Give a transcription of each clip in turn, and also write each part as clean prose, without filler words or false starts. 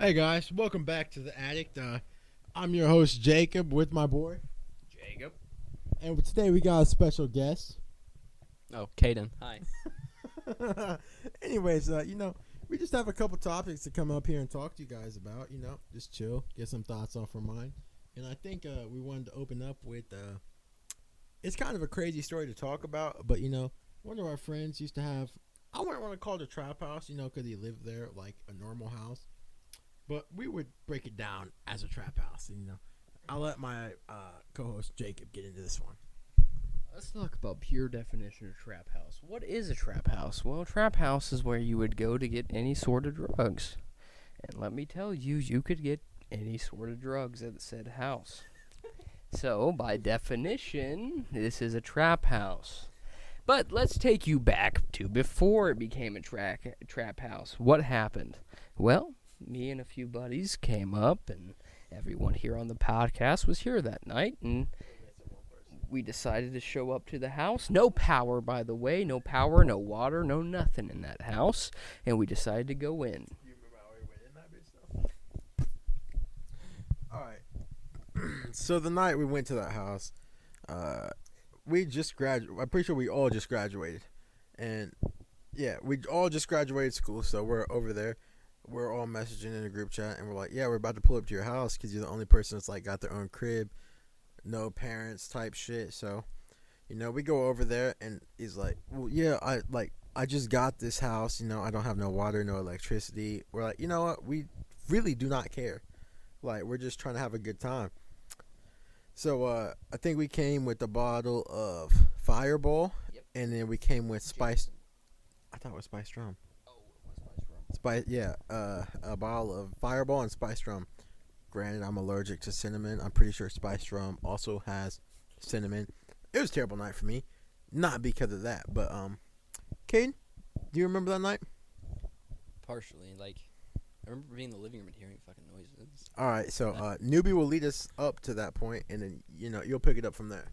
Hey guys, welcome back to the Addict. I'm your host Jacob with my boy, Jacob. and today we got a special guest. Oh, Caiden. Hi. Anyways, we just have a couple topics to come up here and talk to you guys about. Just chill, get some thoughts off our mind, and I think we wanted to open up with. It's kind of a crazy story to talk about, but one of our friends used to have. I wouldn't want to call it a trap house, because he lived there like a normal house. But we would break it down as a trap house. I'll let my co-host Jacob get into this one. Let's talk about pure definition of trap house. What is a trap house? Well, a trap house is where you would go to get any sort of drugs. And let me tell you, you could get any sort of drugs at said house. So, by definition, this is a trap house. But let's take you back to before it became a trap house. What happened? Well, me and a few buddies came up, and everyone here on the podcast was here that night, and we decided to show up to the house. No power, by the way. No power, no water, no nothing in that house. And we decided to go in. You remember how we went in that bitch though? Alright. So the night we went to that house, we just graduated. I'm pretty sure we all just graduated. And yeah, we all just graduated school, so we're over there. We're all messaging in a group chat, and we're like, yeah, we're about to pull up to your house because you're the only person that's, got their own crib, no parents type shit. So, we go over there, and he's like, well, yeah, I just got this house. I don't have no water, no electricity. We're like, you know what? We really do not care. We're just trying to have a good time. So, I think we came with a bottle of Fireball, Yep. and then we came with Spice. I thought it was Spice Rum. A bottle of Fireball and Spice Rum. Granted, I'm allergic to cinnamon. I'm pretty sure Spice Rum also has cinnamon. It was a terrible night for me. Not because of that, but, Caden, do you remember that night? Partially. I remember being in the living room and hearing fucking noises. Alright, so, Newbie will lead us up to that point, and then, you'll pick it up from there.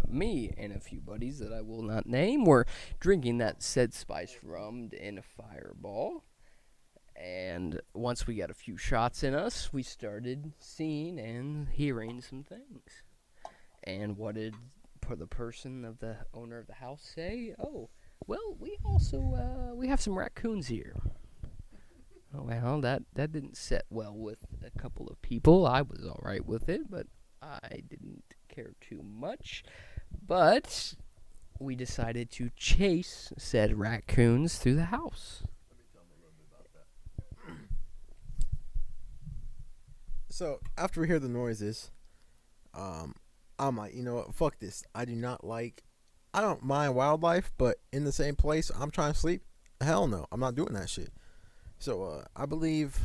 Me and a few buddies that I will not name were drinking that said Spice Rum in a Fireball. And once we got a few shots in us, we started seeing and hearing some things. And what did the person of the owner of the house say? Oh, well, we also we have some raccoons here. Oh, well, that didn't sit well with a couple of people. I was all right with it, but I didn't care too much. But we decided to chase said raccoons through the house. Let me tell them a little bit about that. So, after we hear the noises, I'm like, you know what, fuck this. I don't mind wildlife, but in the same place I'm trying to sleep, hell no, I'm not doing that shit. So, I believe,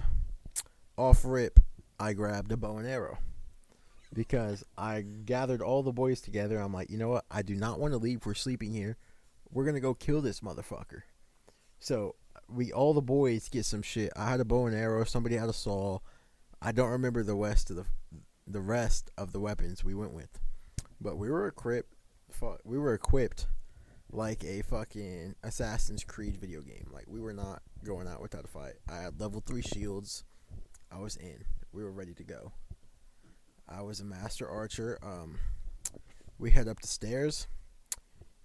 off rip, I grabbed a bow and arrow. Because I gathered all the boys together. I'm like, you know what? I do not want to leave. We're sleeping here. We're going to go kill this motherfucker. So, all the boys get some shit. I had a bow and arrow. Somebody had a saw. I don't remember the rest of the weapons we went with. But we were equipped. Like a fucking Assassin's Creed video game. We were not going out without a fight. I had level 3 shields. I was in. We were ready to go. I was a master archer. We head up the stairs.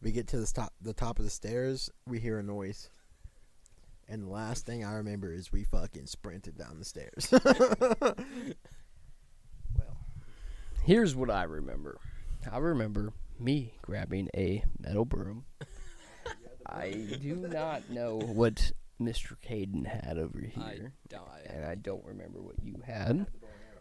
We get to the top of the stairs. We hear a noise. And the last thing I remember is we fucking sprinted down the stairs. Well, here's what I remember. I remember me grabbing a metal broom. I do not know what Mr. Caiden had over here. And I don't remember what you had.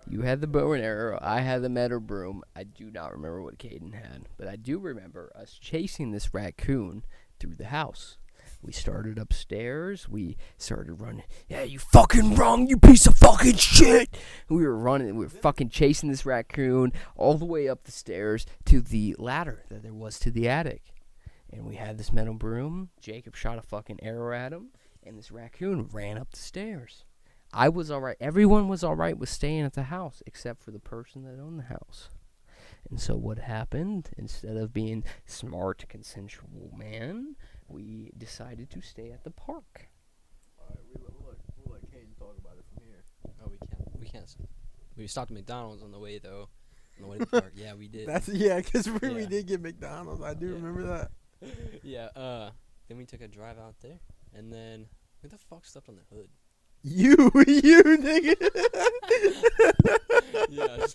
You had the bow and arrow. I had the metal broom. I do not remember what Caiden had. But I do remember us chasing this raccoon through the house. We started upstairs. We started running. Yeah, you fucking wrong, you piece of fucking shit. We were running. We were fucking chasing this raccoon all the way up the stairs to the ladder that there was to the attic. And we had this metal broom. Jacob shot a fucking arrow at him. And this raccoon ran up the stairs. I was alright. Everyone was alright with staying at the house except for the person that owned the house. And so what happened? Instead of being smart, consensual man, we decided to stay at the park. Alright, we'll let Caden We stopped at McDonald's on the way though. On the way to the park. Yeah, we did. Because we Yeah. did get McDonald's. I do remember that. Yeah. Then we took a drive out there, and then who the fuck slept on the hood? You nigga. Yeah.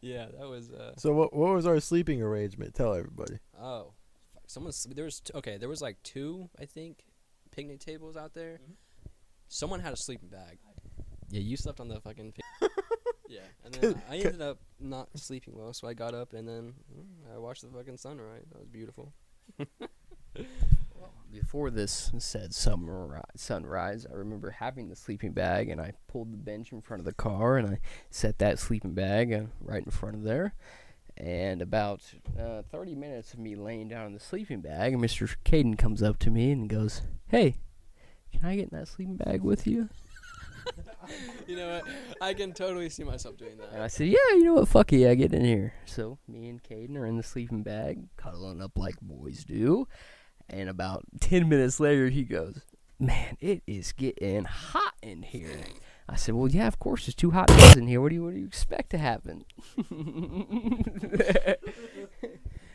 Yeah, that was. So what was our sleeping arrangement? Tell everybody. Oh, fuck. There was there was like 2, I think, picnic tables out there. Mm-hmm. Someone had a sleeping bag. Yeah, you slept on the fucking. Yeah, and then I ended up not sleeping well, so I got up and then I watched the fucking sunrise. That was beautiful. Before this said sunrise, I remember having the sleeping bag, and I pulled the bench in front of the car, and I set that sleeping bag right in front of there. And about 30 minutes of me laying down in the sleeping bag, Mr. Caiden comes up to me and goes, "Hey, can I get in that sleeping bag with you?" You know what? I can totally see myself doing that. And I said, "Yeah, you know what? Fuck yeah, get in here." So me and Caiden are in the sleeping bag, cuddling up like boys do. And about 10 minutes later, he goes, "Man, it is getting hot in here." I said, "Well, yeah, of course, it's too hot in here. What do you expect to happen?"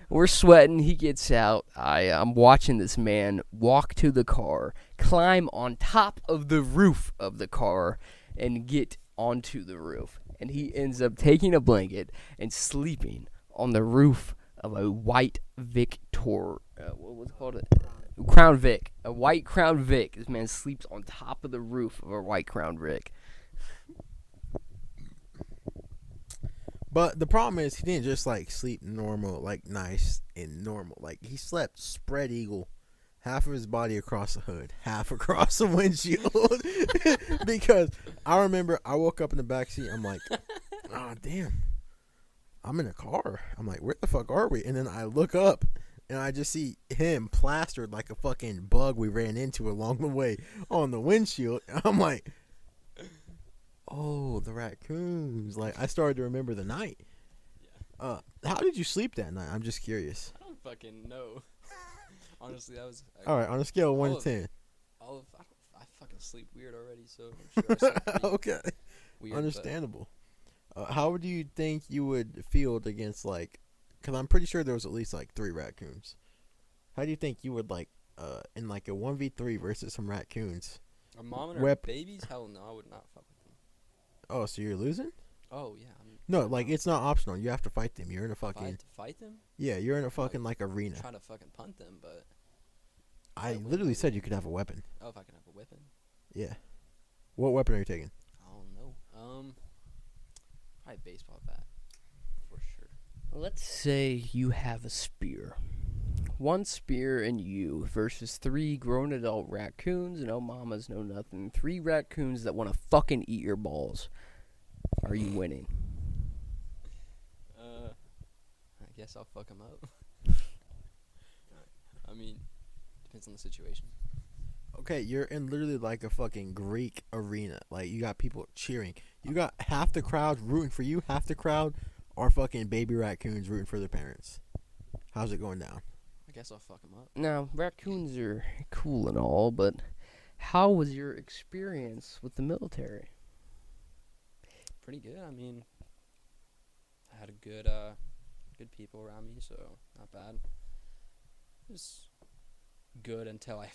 We're sweating. He gets out. I'm watching this man walk to the car, climb on top of the roof of the car, and get onto the roof. And he ends up taking a blanket and sleeping on the roof of a white Victor. What was it called? Crown Vic. A white Crown Vic. This man sleeps on top of the roof of a white Crown Vic. But the problem is he didn't just like sleep normal, like nice and normal. Like he slept spread eagle, half of his body across the hood, half across the windshield. Because I remember I woke up in the backseat. I'm like, oh damn, I'm in a car. I'm like, where the fuck are we? And then I look up and I just see him plastered like a fucking bug we ran into along the way on the windshield. I'm like, oh, the raccoons. Like, I started to remember the night. Yeah. How did you sleep that night? I'm just curious. I don't fucking know. Honestly, that was. All right, on a scale of 1 to 10. I fucking sleep weird already, so I'm sure I slept pretty Okay. weird, Understandable. How would you think you would field against, like, because I'm pretty sure there was at least, like, 3 raccoons. How do you think you would, like, in, like, a 1v3 versus some raccoons? A mom and her babies? Hell no, I would not fuck with them. Oh, so you're losing? Oh, yeah. No, like, it's not optional. You have to fight them. You're in a fucking... Fight them? Yeah, you're in a fucking, like, arena. Try to fucking punt them, but... I literally said you could have a weapon. Oh, if I can have a weapon? Yeah. What weapon are you taking? I don't know. Probably a baseball bat. For sure. Let's say you have a spear. 1 spear and you versus 3 grown adult raccoons, no mamas, no nothing. 3 raccoons that want to fucking eat your balls. Are you winning? I guess I'll fuck them up. I mean, depends on the situation. Okay, you're in literally like a fucking Greek arena. Like, you got people cheering. You got half the crowd rooting for you, half the crowd are fucking baby raccoons rooting for their parents. How's it going down? I guess I'll fuck them up. Now, raccoons are cool and all, but how was your experience with the military? Pretty good. I mean, I had a good people around me, so not bad. It was good until I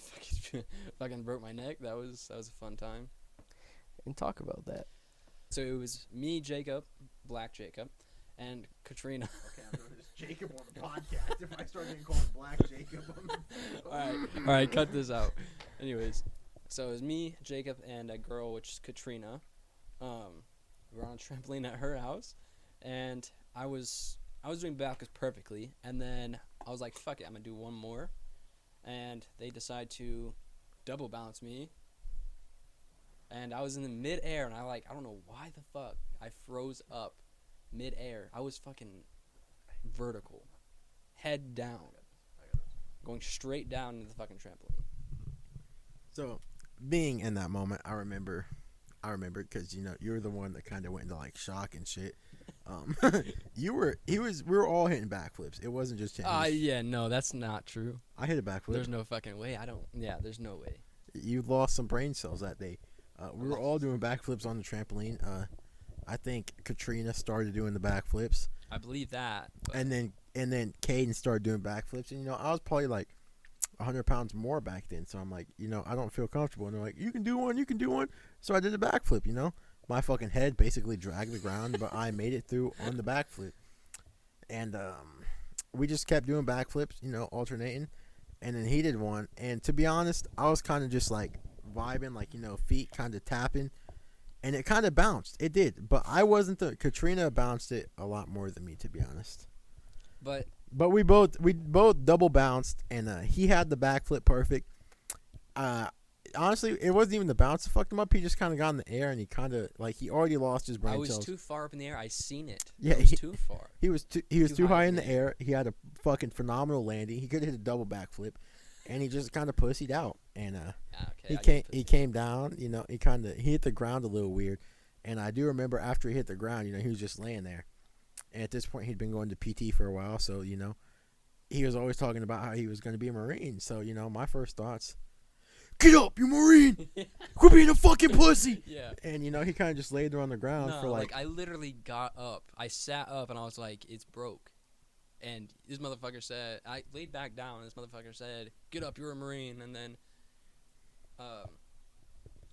fucking broke my neck. That was a fun time. And talk about that. So it was me, Jacob, Black Jacob, and Katrina. Okay, I'm going to Jacob on the podcast. If I start getting called Black Jacob, All right, cut this out. Anyways, so it was me, Jacob, and a girl, which is Katrina. We were on a trampoline at her house, and I was doing backwards perfectly, and then I was like, fuck it, I'm gonna do one more, and they decide to double bounce me, and I was in the mid-air, and I don't know why the fuck I froze up mid-air. I was fucking vertical, head down, going straight down into the fucking trampoline. So, being in that moment, I remember because, you know, you were the one that kind of went into, like, shock and shit. We were all hitting backflips. It wasn't just him. Yeah, no, that's not true. I hit a backflip. There's no fucking way. There's no way. You lost some brain cells that day. We were all doing backflips on the trampoline. I think Katrina started doing the backflips, I believe that. But and then Caiden started doing backflips. And I was probably like 100 pounds more back then, so I'm like, I don't feel comfortable. And they're like, you can do one. So I did the backflip. My fucking head basically dragged the ground, but I made it through on the backflip. And we just kept doing backflips, alternating. And then he did one. And to be honest, I was kind of just like vibing, like, feet kind of tapping. And it kind of bounced. It did. But I wasn't Katrina bounced it a lot more than me, to be honest. But we both double bounced, and he had the backflip perfect. Honestly, it wasn't even the bounce that fucked him up. He just kind of got in the air, and he kind of he already lost his brain I was cells. too far up in the air. I seen it. Yeah, it was too far. He was too high in the air. He had a fucking phenomenal landing. He could have hit a double backflip, and he just kind of pussied out. And he came down. He hit the ground a little weird. And I do remember after he hit the ground, he was just laying there. And at this point, he'd been going to PT for a while, so he was always talking about how he was going to be a Marine. So my first thoughts, get up, you Marine! Quit being a fucking pussy! Yeah. And he kind of just laid there on the ground for like I literally got up. I sat up and I was like, it's broke. And this motherfucker said, I laid back down and this motherfucker said, get up, you're a Marine. And then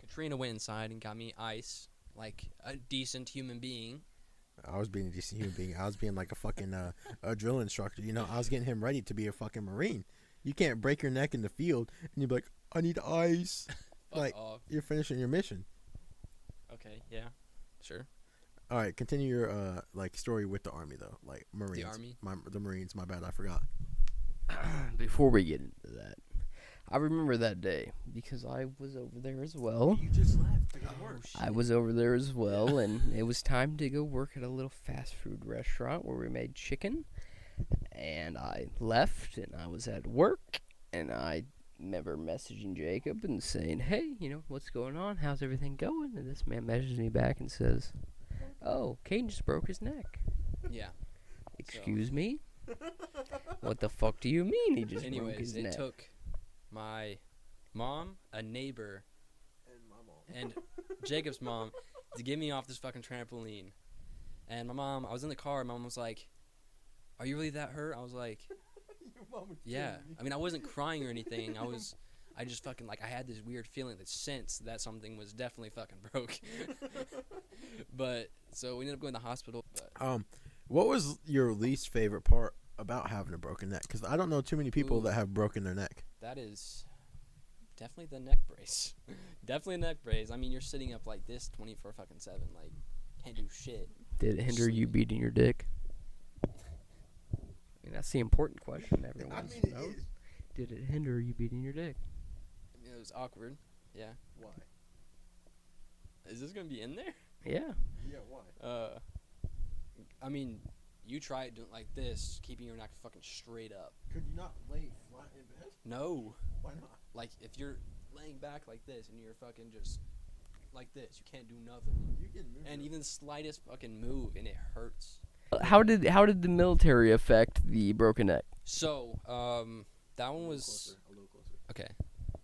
Katrina went inside and got me ice like a decent human being. I was being a decent human being. I was being like a fucking a drill instructor. I was getting him ready to be a fucking Marine. You can't break your neck in the field and you'd be like, I need ice. Like, you're finishing your mission. Okay, yeah, sure. All right, continue your story with the Army though, like Marines. The Army? The Marines. My bad, I forgot. Before we get into that, I remember that day because I was over there as well. You just left to go to work. I was over there as well, and it was time to go work at a little fast food restaurant where we made chicken. And I left, and I was at work, and I remember messaging Jacob and saying, hey, what's going on? How's everything going? And this man messages me back and says, oh, Caiden just broke his neck. Yeah. Excuse me? What the fuck do you mean he just broke his neck? Anyways, it took my mom, a neighbor, and my mom, and Jacob's mom to get me off this fucking trampoline. And my mom, I was in the car, my mom was like, are you really that hurt? I was like, yeah. I mean, I wasn't crying or anything. I just fucking, I had this weird feeling, that sense that something was definitely fucking broke. But, so we ended up going to the hospital. But. What was your least favorite part about having a broken neck? Because I don't know too many people that have broken their neck. That is definitely the neck brace. Definitely a neck brace. I mean, you're sitting up like this 24 fucking 7. Like, can't do shit. Did it hinder you beating your dick? I mean, that's the important question everyone wants to know. Did it hinder you beating your dick? I mean, it was awkward. Yeah. Why? Is this going to be in there? Yeah. Yeah, why? I mean, you try it doing like this, keeping your neck fucking straight up. Could you not lay flat in bed? No. Why not? Like, if you're laying back like this and you're fucking just like this, you can't do nothing. You can move. And even the slightest fucking move, and it hurts. How did the military affect the broken neck? So, that one was... A little closer. Okay.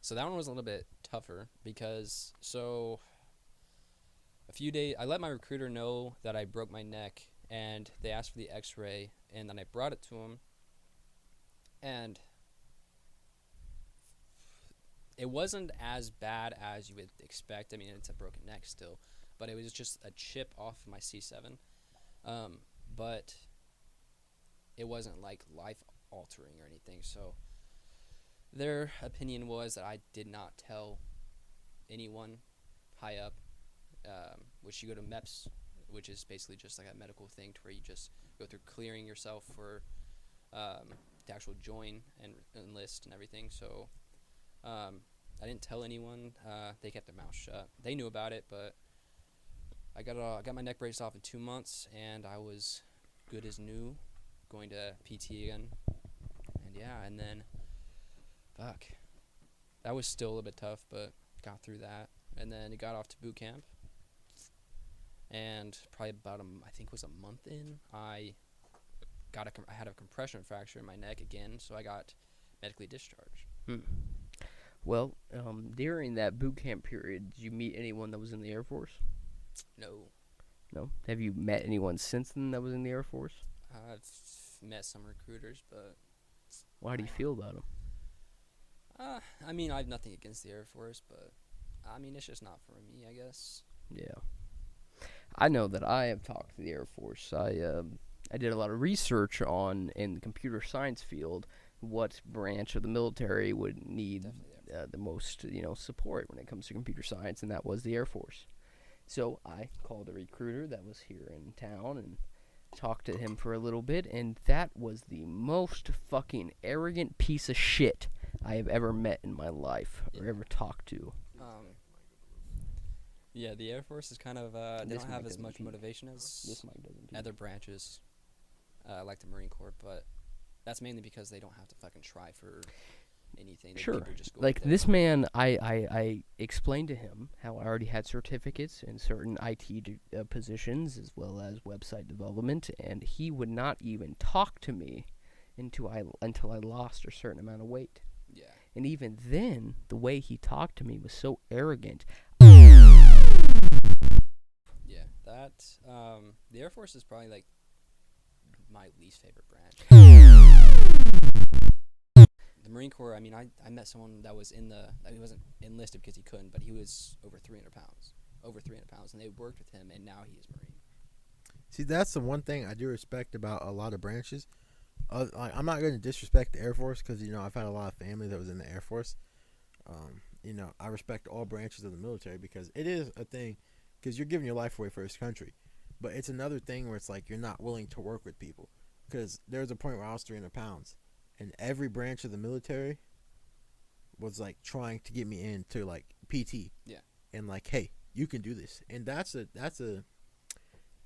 So that one was a little bit tougher because, a few days... I let my recruiter know that I broke my neck, and they asked for the x-ray, and then I brought it to him, and it wasn't as bad as you would expect. I mean, it's a broken neck still, but it was just a chip off my C7. But it wasn't like life-altering or anything, so their opinion was that I did not tell anyone high up, which you go to MEPS, which is basically just like a medical thing to where you just go through clearing yourself for to actually join and enlist and everything. So I didn't tell anyone. They kept their mouth shut. They knew about it, but I got my neck brace off in 2 months, and I was good as new, going to PT again. And yeah, and then, fuck. That was still a bit tough, but got through that. And then it got off to boot camp. And probably about, I think it was a month in, I had a compression fracture in my neck again, so I got medically discharged. Well, during that boot camp period, did you meet anyone that was in the Air Force? No. No. Have you met anyone since then that was in the Air Force? I've met some recruiters, but Well, how do you feel about them? I mean, I have nothing against the Air Force, but I mean, it's just not for me, I guess. Yeah. I know that I have talked to the Air Force. I did a lot of research on, in the computer science field, what branch of the military would need the most, support when it comes to computer science, and that was the Air Force. So I called a recruiter that was here in town and talked to him for a little bit, and that was the most fucking arrogant piece of shit I have ever met in my life or ever talked to. Yeah, the Air Force is kind of they don't have as much motivation as other branches, like the Marine Corps, but that's mainly because they don't have to fucking try for anything. Sure. Just go Like this man, I explained to him how I already had certificates in certain IT positions as well as website development, and he would not even talk to me until I lost a certain amount of weight. Yeah. And even then, the way he talked to me was so arrogant. Yeah, that the Air Force is probably like my least favorite branch. The Marine Corps, I mean, I met someone that was he wasn't enlisted because he couldn't, but he was over 300 pounds, and they worked with him, and now he is Marine. See, that's the one thing I do respect about a lot of branches. I'm not going to disrespect the Air Force because, I've had a lot of family that was in the Air Force. I respect all branches of the military because it is a thing, because you're giving your life away for this country. But it's another thing where it's like you're not willing to work with people. Because there's a point where I was 300 pounds, and every branch of the military was like trying to get me into like PT. Yeah. And like, hey, you can do this. And that's a I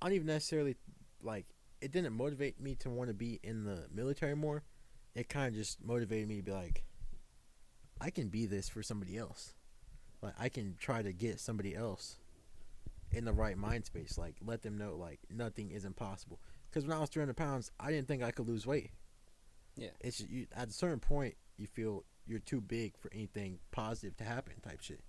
don't even necessarily like, it didn't motivate me to want to be in the military more. It kind of just motivated me to be like, I can be this for somebody else. Like, I can try to get somebody else in the right mind space. Like, let them know, like, nothing is impossible. Because when I was 300 pounds, I didn't think I could lose weight. Yeah. It's just, at a certain point, you feel you're too big for anything positive to happen type shit.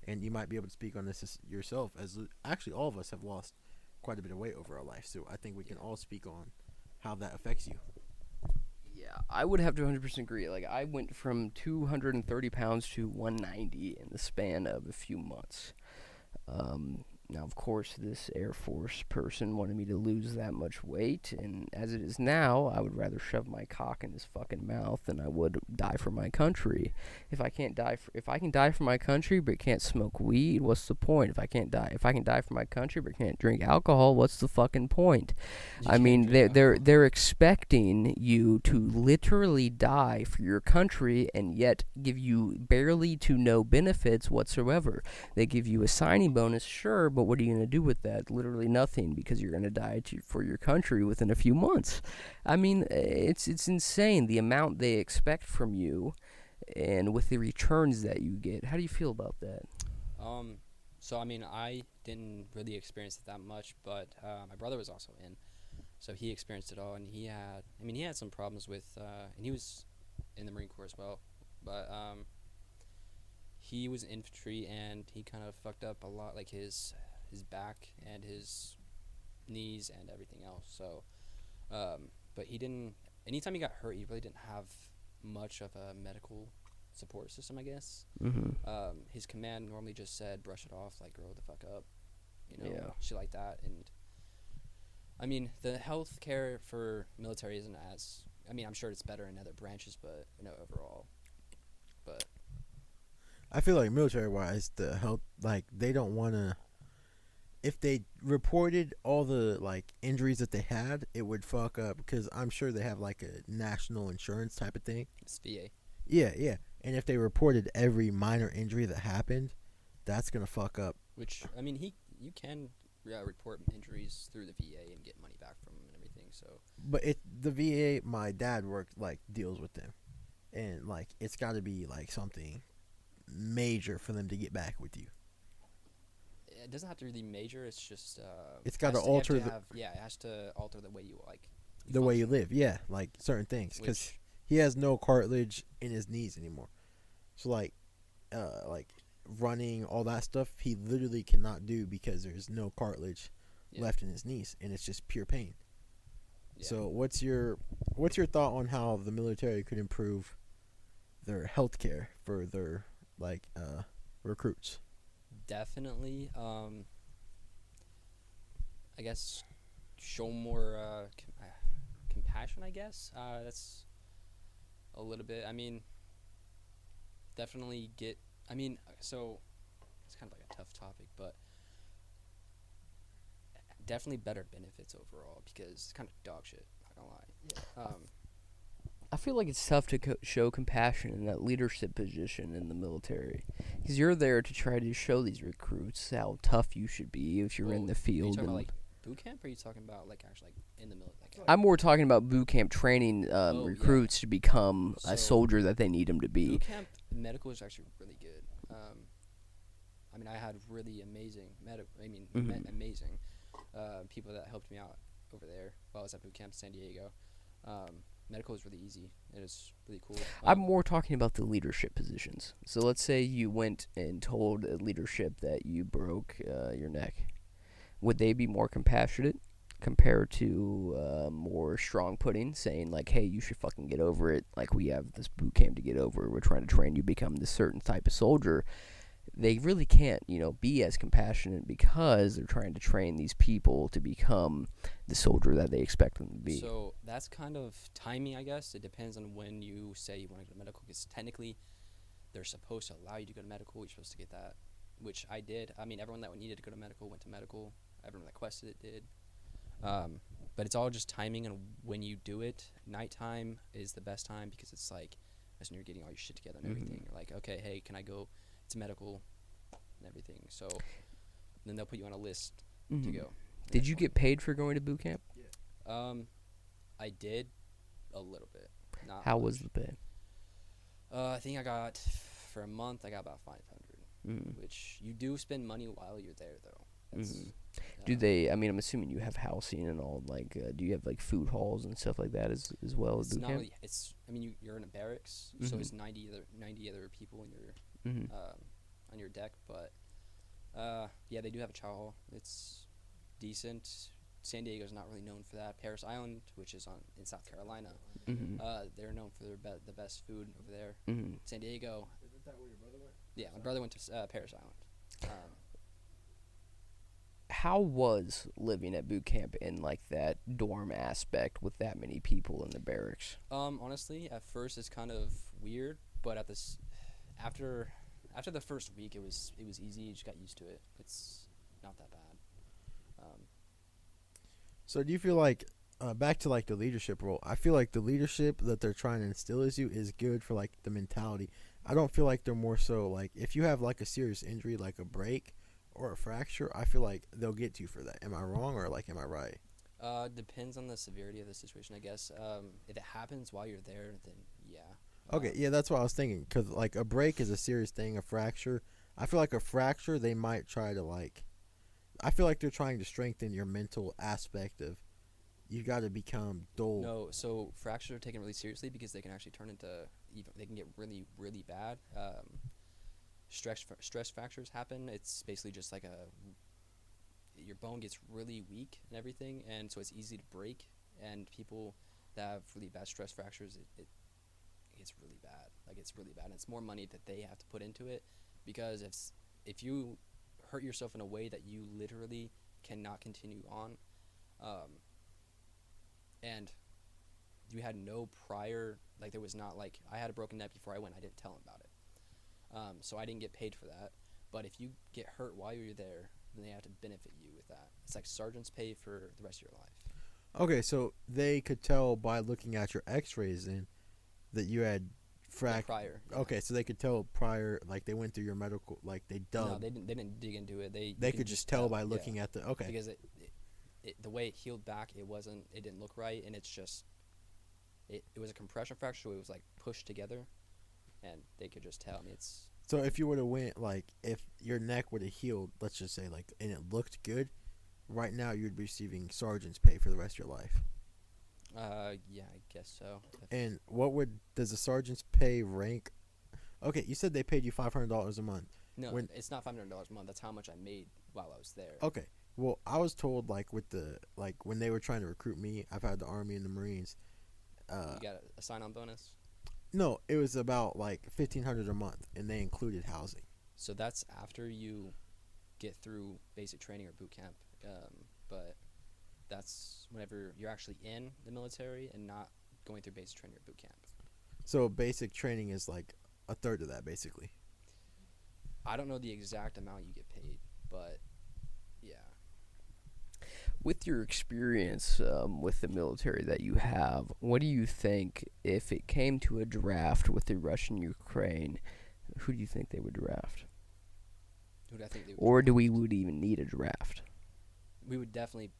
And you might be able to speak on this yourself. As actually, all of us have lost quite a bit of weight over our life. So I think we can all speak on how that affects you. Yeah, I would have to 100% agree. Like, I went from 230 pounds to 190 in the span of a few months. Now, of course, this Air Force person wanted me to lose that much weight, and as it is now, I would rather shove my cock in his fucking mouth than I would die for my country. If I can die for my country but can't smoke weed, what's the point? If I can die for my country but can't drink alcohol, what's the fucking point? I mean, they're expecting you to literally die for your country and yet give you barely to no benefits whatsoever. They give you a signing bonus, sure, but what are you going to do with that? Literally nothing, because you're going to die for your country within a few months. I mean, it's insane the amount they expect from you, and with the returns that you get. How do you feel about that? So I mean, I didn't really experience it that much, but my brother was also in, so he experienced it all, and he had some problems with, and he was in the Marine Corps as well, but he was infantry, and he kind of fucked up a lot, like his back and his knees and everything else. So, but he didn't. Anytime he got hurt, he really didn't have much of a medical support system, I guess. Mm-hmm. His command normally just said, "Brush it off," like grow the fuck up, shit like that. And I mean, the health care for military isn't as. I mean, I'm sure it's better in other branches, but overall, but. I feel like military-wise, the health, like, they don't want to. If they reported all the, like, injuries that they had, it would fuck up, because I'm sure they have, like, a national insurance type of thing. It's VA. Yeah. And if they reported every minor injury that happened, that's going to fuck up. Which, I mean, you can report injuries through the VA and get money back from them and everything, so. But the VA, my dad worked, like, deals with them. And, like, it's got to be, like, something major for them to get back with you. It doesn't have to really major. It's just. It's got to alter it has to alter the way you like. Way you live, yeah, like certain things, because he has no cartilage in his knees anymore. So like running, all that stuff, he literally cannot do because there's no cartilage left in his knees, and it's just pure pain. Yeah. So what's your thought on how the military could improve their health care for their recruits? Definitely. I guess show more compassion. I guess that's a little bit. I mean, definitely get. I mean, so it's kind of like a tough topic, but definitely better benefits overall because it's kind of dog shit. Not gonna lie. I feel like it's tough to show compassion in that leadership position in the military, because you're there to try to show these recruits how tough you should be if you're in the Are you field. talking And about like boot camp, or are you talking about like actually like in the military? Like, I'm more talking about boot camp training recruits to become a soldier that they need them to be. boot camp medical is actually really good. I mean, I had really amazing amazing people that helped me out over there while I was at boot camp in San Diego. Medical is really easy. It is really cool. I'm more talking about the leadership positions. So let's say you went and told leadership that you broke your neck. Would they be more compassionate compared to more strong pudding, saying like, hey, you should fucking get over it. Like, we have this boot camp to get over. We're trying to train you to become this certain type of soldier. They really can't, be as compassionate because they're trying to train these people to become the soldier that they expect them to be. So that's kind of timing, I guess. It depends on when you say you want to go to medical, because technically they're supposed to allow you to go to medical. You're supposed to get that, which I did. I mean, everyone that needed to go to medical went to medical. Everyone that requested it did. But it's all just timing and when you do it. Nighttime is the best time because it's like that's when you're getting all your shit together and everything. You're like, okay, hey, can I go to medical and everything? So then they'll put you on a list to go. Did you get paid for going to boot camp? I did a little bit. Not How much. was the pay? I think I got for a month. I got about 500, which you do spend money while you're there, though. That's, Do they? I mean, I'm assuming you have housing and all. Like, do you have like food halls and stuff like that as well at It's boot not camp? really. It's. I mean, you're in a barracks, so it's 90 other people in your on your deck. But yeah, they do have a chow hall. It's decent. San Diego's not really known for that. Parris Island, which is in South Carolina, they're known for the best food over there. San Diego. Isn't that where your brother went? Yeah, my brother went to Parris Island. How was living at boot camp in like that dorm aspect with that many people in the barracks? Honestly, at first it's kind of weird, but after the first week it was easy. You just got used to it. It's not that bad. So do you feel like back to like the leadership role? I feel like the leadership that they're trying to instill in you is good for like the mentality. I don't feel like they're more so like if you have like a serious injury like a break or a fracture, I feel like they'll get you for that. Am I wrong or like am I right? Depends on the severity of the situation, I guess. If it happens while you're there, then yeah. Okay, yeah, that's what I was thinking. Because like a break is a serious thing. A fracture, I feel like a fracture they might try to like. I feel like they're trying to strengthen your mental aspect of. You got to become dull. No, so fractures are taken really seriously because they can actually turn into they can get really really bad. Stress fractures happen. It's basically just like your bone gets really weak and everything, and so it's easy to break. And people that have really bad stress fractures, it gets really bad. Like it's really bad. And it's more money that they have to put into it because if you hurt yourself in a way that you literally cannot continue on, and you had no prior, like there was not like I had a broken neck before I went. I didn't tell him about it. So I didn't get paid for that. But if you get hurt while you're there, then they have to benefit you with that. It's like sergeant's pay for the rest of your life. Okay, so they could tell by looking at your X-rays then that you had Prior. Yeah. Okay, so they could tell prior, like they went through your medical, like they dug. No, they didn't dig into it. They could just tell by looking at the. Okay. Because the way it healed back, it didn't look right, and it's just it was a compression fracture. So it was like pushed together, and they could just tell. I mean, it's. So if you would have went like if your neck would have healed, let's just say like, and it looked good, right now you'd be receiving sergeant's pay for the rest of your life. Yeah, I guess so. And does the sergeant's pay rank? Okay, you said they paid you $500 a month. No, When- it's not $500 a month. That's how much I made while I was there. Okay. Well, I was told like with the like when they were trying to recruit me, I've had the Army and the Marines. You got a sign-on bonus. No, it was about like $1,500 a month, and they included housing. So that's after you get through basic training or boot camp. But that's whenever you're actually in the military and not going through basic training or boot camp. So basic training is like a third of that, basically. I don't know the exact amount you get paid, but yeah. With your experience with the military that you have, what do you think if it came to a draft with the Russian Ukraine? Who do you think they would draft? Who do I think they would Or draft? do we would even need a draft? We would definitely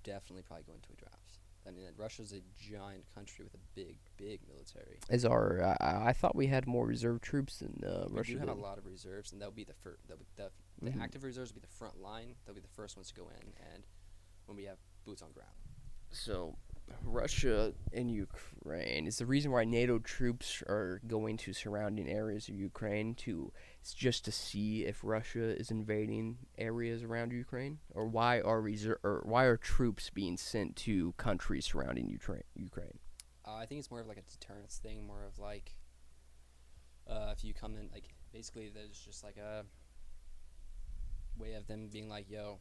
probably go into a draft. I mean, Russia's a giant country with a big military. As our, I thought we had more reserve troops than Russia We do have did. a lot of reserves, and that would be the first. The Mhm. active reserves would be the front line. They'll be the first ones to go in, and when we have boots on ground. So, Russia and Ukraine is the reason why NATO troops are going to surrounding areas of Ukraine it's just to see if Russia is invading areas around Ukraine, or why are troops being sent to countries surrounding Ukraine? I think it's more of like a deterrence thing, more of like if you come in, like basically there's just like a way of them being like, yo,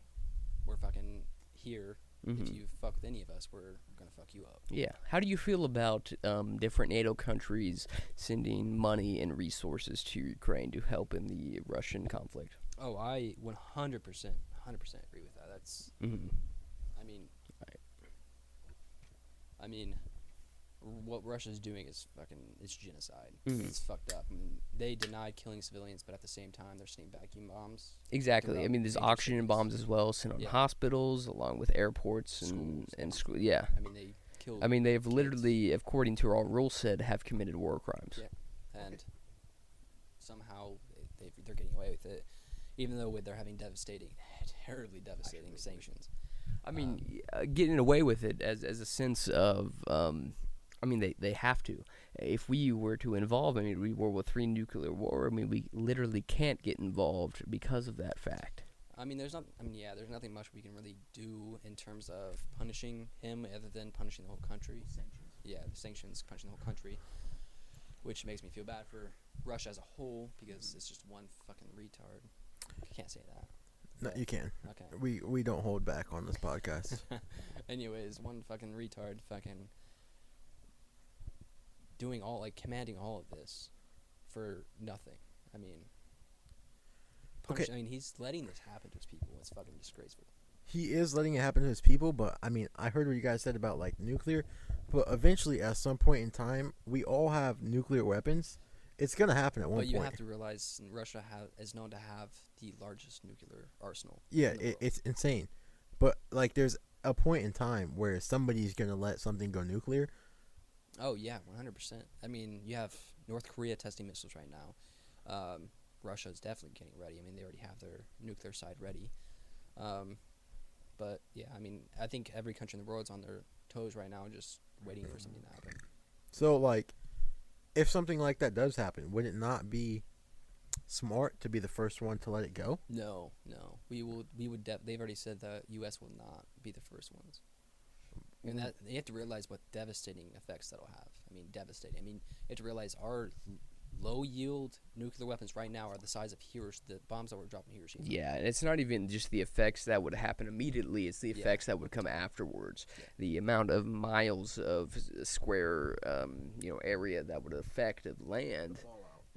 we're fucking here. Mhm. If you fuck with any of us, we're gonna fuck you up. Yeah. How do you feel about different NATO countries sending money and resources to Ukraine to help in the Russian conflict? Oh, I 100% agree with that. That's, Mm-hmm. I mean, Right. I mean, what Russia's doing is it's genocide. Mhm. It's fucked up. I mean, they denied killing civilians, but at the same time, they're sending vacuum bombs. Exactly. I throughout mean, there's major oxygen cities. bombs as well sent on Yeah. hospitals, along with airports and Schools. school. Yeah. I mean, they killed. I mean, they've kids. literally, according to our rules, said have committed war crimes. Yeah. And somehow they're getting away with it, even though they're having terribly devastating sanctions. I mean, getting away with it as a sense of, I mean, they have to. If we were to involve, I mean, World War III nuclear war, I mean, we literally can't get involved because of that fact. I mean, there's nothing much we can really do in terms of punishing him other than punishing the whole country. Sanctions. Yeah, the sanctions, punishing the whole country, which makes me feel bad for Russia as a whole because it's just one fucking retard. I can't say that. No, you can. Okay. We don't hold back on this podcast. Anyways, one fucking retard fucking commanding all of this for nothing. I mean, Okay. I mean, he's letting this happen to his people. It's fucking disgraceful. He is letting it happen to his people, but I mean, I heard what you guys said about like nuclear, but eventually, at some point in time, we all have nuclear weapons. It's gonna happen at one But you point. have to realize Russia is known to have the largest nuclear arsenal. Yeah, in the world. it's insane, but like, there's a point in time where somebody's gonna let something go nuclear. Oh yeah, 100%. I mean, you have North Korea testing missiles right now. Russia is definitely getting ready. I mean, they already have their nuclear side ready. But yeah, I mean, I think every country in the world is on their toes right now, just waiting for something to happen. So like, if something like that does happen, would it not be smart to be the first one to let it go? No. We would. They've already said the U.S. will not be the first ones. And that you have to realize what devastating effects that'll have. I mean, devastating. I mean, you have to realize our low yield nuclear weapons right now are the size of the bombs that were dropped in Hiroshima. Yeah, and it's not even just the effects that would happen immediately, it's the Yeah. effects that would come afterwards. Yeah. The amount of miles of square area that would affect the land.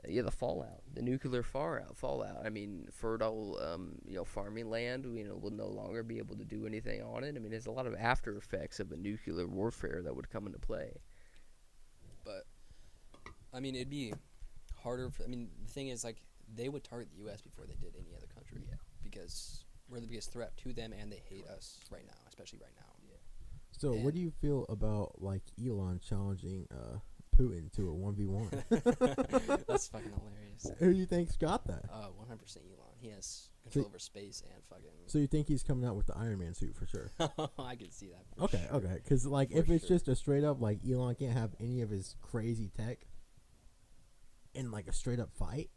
The fallout. The nuclear fallout. I mean, fertile farming land, will no longer be able to do anything on it. I mean, there's a lot of after effects of a nuclear warfare that would come into play. But I mean, it'd be harder. The thing is, like, they would target the U.S. before they did any other country. Yeah. Because we're the biggest threat to them, and they hate us right now, especially right now. Yeah. So, And- what do you feel about like Elon challenging Putin to a 1v1? That's fucking hilarious. Who do you think's got that? 100% Elon. He has control over space and fucking. So you think he's coming out with the Iron Man suit for sure? I can see that. For Okay, sure. okay. Because like, For if it's sure. just a straight up like Elon can't have any of his crazy tech in like a straight up fight,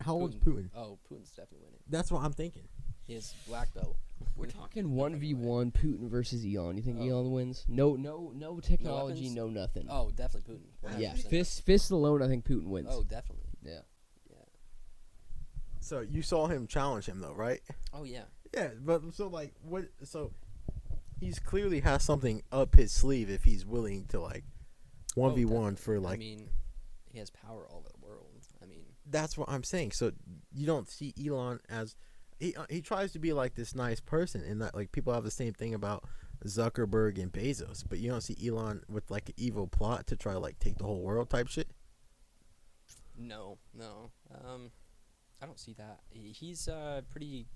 how old's Putin? Oh, Putin's definitely winning. That's what I'm thinking. He is black belt. We're talking 1v1 Putin versus Elon. You think Elon wins? No technology, no nothing. Oh, definitely Putin. 100%. Yeah, fist alone, I think Putin wins. Oh, definitely. Yeah. So you saw him challenge him though, right? Oh yeah. Yeah, but so like what? So he's clearly has something up his sleeve if he's willing to like 1v1 for like. I mean, he has power all over the world. I mean, that's what I'm saying. So you don't see Elon as he tries to be like this nice person, and that like people have the same thing about Zuckerberg and Bezos, but you don't see Elon with like an evil plot to try to like take the whole world type shit. no. I don't see that. He's pretty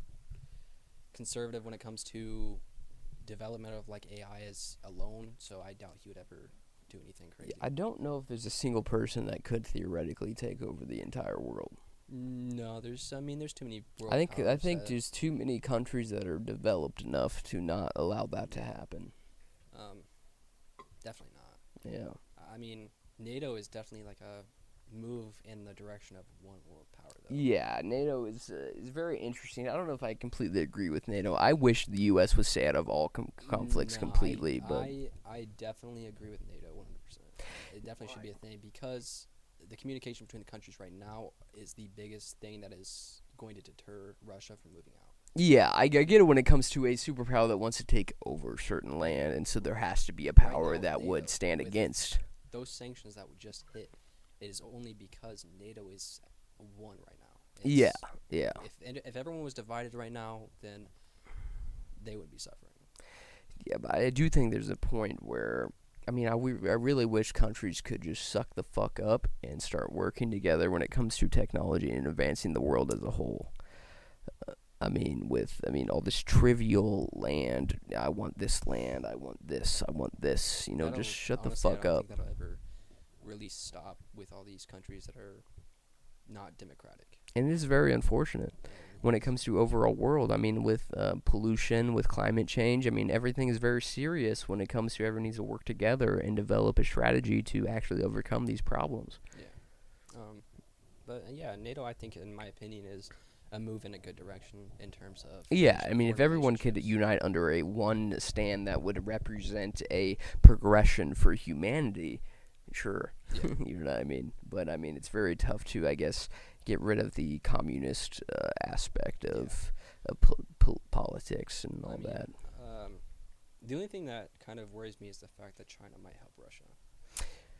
conservative when it comes to development of like AI as alone, so I doubt he would ever do anything crazy. I don't know if there's a single person that could theoretically take over the entire world. No, there's too many world I powers think that, there's too many countries that are developed enough to not allow that to happen. definitely not. Yeah. I mean, NATO is definitely like a move in the direction of one world power, though. Yeah, NATO is very interesting. I don't know if I completely agree with NATO. I wish the U.S. would stay out of all conflicts No, completely, but I definitely agree with NATO 100%. It definitely should be a thing because the communication between the countries right now is the biggest thing that is going to deter Russia from moving out. yeah, I get it when it comes to a superpower that wants to take over certain land, and so there has to be a power Right now, that would NATO, stand with against. Those sanctions that would just hit, it is only because NATO is one right now. Yeah, yeah. If everyone was divided right now, then they would be suffering. Yeah, but I do think there's a point where, I mean, I really wish countries could just suck the fuck up and start working together when it comes to technology and advancing the world as a whole. I mean, all this trivial land. I want this land. I want this. I want this. Just shut the Honestly, fuck I don't up. think that'll ever really stop with all these countries that are not democratic. And it is very unfortunate when it comes to overall world. I mean, with pollution, with climate change, I mean, everything is very serious when it comes to everyone needs to work together and develop a strategy to actually overcome these problems. Yeah. But yeah, NATO, I think, in my opinion, is a move in a good direction in terms of. Yeah, I mean, if everyone could relationships. unite under a one stand that would represent a progression for humanity, sure. Yeah. You know what I mean? But I mean, it's very tough to, I guess, get rid of the communist aspect of politics and all that. The only thing that kind of worries me is the fact that China might help Russia.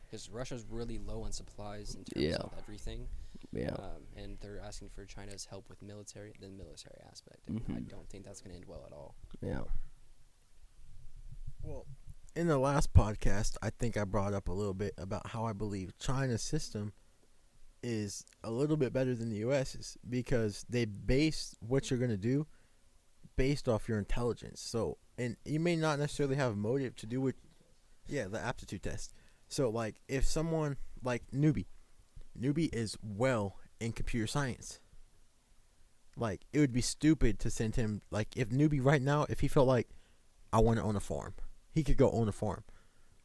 Because Russia's really low on supplies in terms of everything. Yeah. And they're asking for China's help with the military aspect. And I don't think that's going to end well at all. Yeah. Well, in the last podcast, I think I brought up a little bit about how I believe China's system is a little bit better than the U.S.'s because they base what you're going to do based off your intelligence. So, and you may not necessarily have a motive to do with, the aptitude test. So, like, if someone, like Newbie is well in computer science. Like, it would be stupid to send him, like, if Newbie right now, if he felt like, I want to own a farm, he could go own a farm.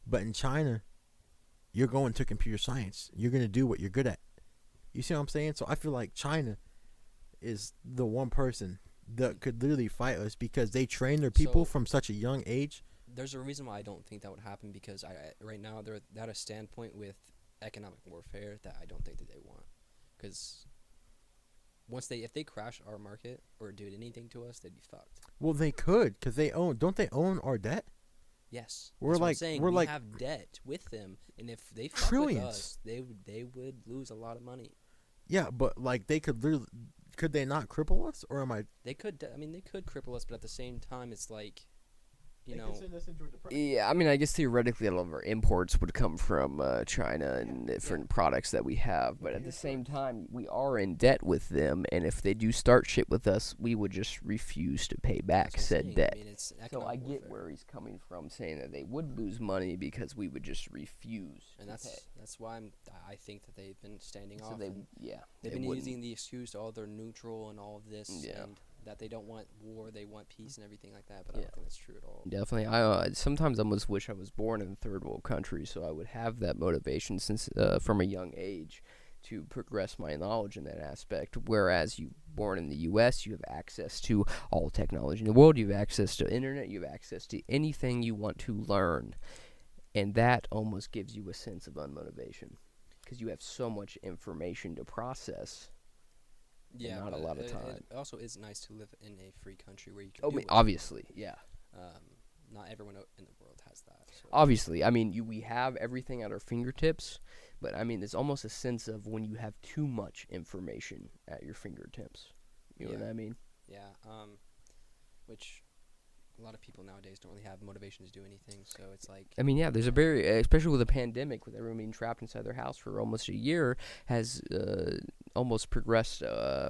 But in China, you're going to computer science. You're going to do what you're good at. You see what I'm saying? So I feel like China is the one person that could literally fight us because they train their people from such a young age. There's a reason why I don't think that would happen because right now they're at a standpoint with economic warfare that I don't think that they want. Because if they crash our market or did anything to us, they'd be fucked. Well, they could because don't they own our debt? Yes, we're that's like what I'm saying. We have debt with them, and if they fuck with us, they would lose a lot of money. Yeah, but like they could literally, could they not cripple us, or am I? They could. They could cripple us, but at the same time, it's like, They could send us into a depression. Yeah, I mean, I guess theoretically, a lot of our imports would come from China and different products that we have. But at the same time, we are in debt with them, and if they do start shit with us, we would just refuse to pay back said debt. It's So I get warfare. where he's coming from, saying that they would lose money because we would just refuse. And that's why I think that they've been standing So off. they've been using the excuse to they're neutral and all of this, and that they don't want war, they want peace and everything like that. But I don't think that's true at all. Definitely. I sometimes almost wish I was born in a third world country, so I would have that motivation since from a young age to progress my knowledge in that aspect. Whereas you born in the U.S., you have access to all technology in the world. You have access to internet. You have access to anything you want to learn, and that almost gives you a sense of unmotivation because you have so much information to process. Yeah, not a lot of time. It also is nice to live in a free country where you can. Oh, do it. obviously, yeah. Not everyone in the world has that. So. Obviously, I mean, we have everything at our fingertips, but I mean, there's almost a sense of when you have too much information at your fingertips. You know what I mean? Yeah. Which a lot of people nowadays don't really have motivation to do anything. So it's like. I mean, yeah, there's a very, especially with the pandemic, with everyone being trapped inside their house for almost a year, has almost progressed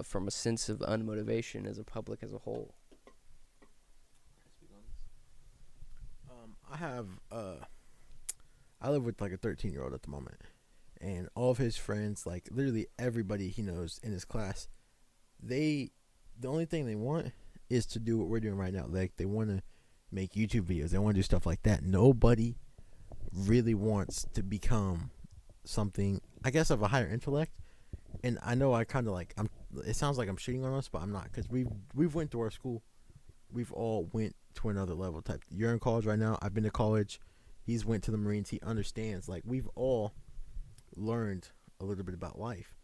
from a sense of unmotivation as a public as a whole. I live with like a 13-year-old at the moment, and all of his friends, like literally everybody he knows in his class, the only thing they want is to do what we're doing right now. Like they want to make YouTube videos, they want to do stuff like that. Nobody really wants to become something, I guess, of a higher intellect. And I know I kind of like it sounds like I'm shitting on us, but I'm not, because we've went to our school. We've all went to another level type. You're in college right now. I've been to college. He's went to the Marines. He understands. Like, we've all learned a little bit about life.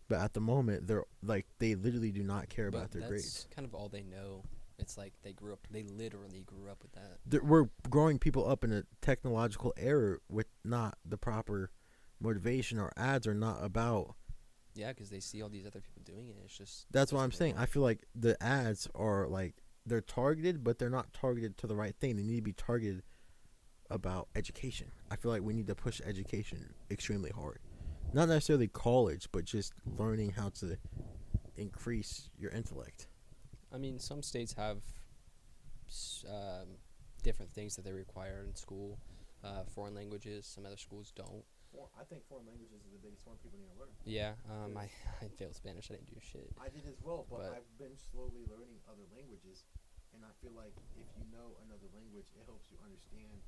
But at the moment, they literally do not care about their grades. That's kind of all they know. It's like they literally grew up with that. We're growing people up in a technological era with not the proper motivation. Our ads are not about. Yeah, because they see all these other people doing it. It's just. That's what I'm saying. I feel like the ads are like, they're targeted, but they're not targeted to the right thing. They need to be targeted about education. I feel like we need to push education extremely hard. Not necessarily college, but just learning how to increase your intellect. I mean, some states have different things that they require in school. Foreign languages. Some other schools don't. I think foreign languages is the biggest one people need to learn. Yeah. I failed Spanish. I didn't do shit. I did as well, but I've been slowly learning other languages. And I feel like if you know another language, it helps you understand.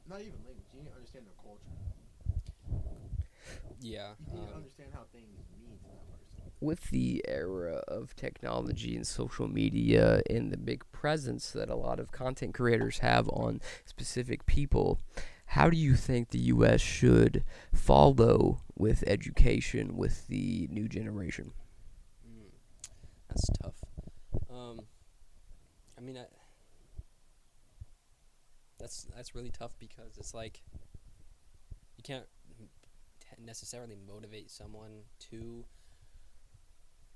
Not even language. You need to understand their culture. Yeah. You need to understand how things mean to that person. With the era of technology and social media and the big presence that a lot of content creators have on specific people, how do you think the U.S. should follow with education with the new generation? That's tough. I mean, that's really tough because it's like you can't necessarily motivate someone to.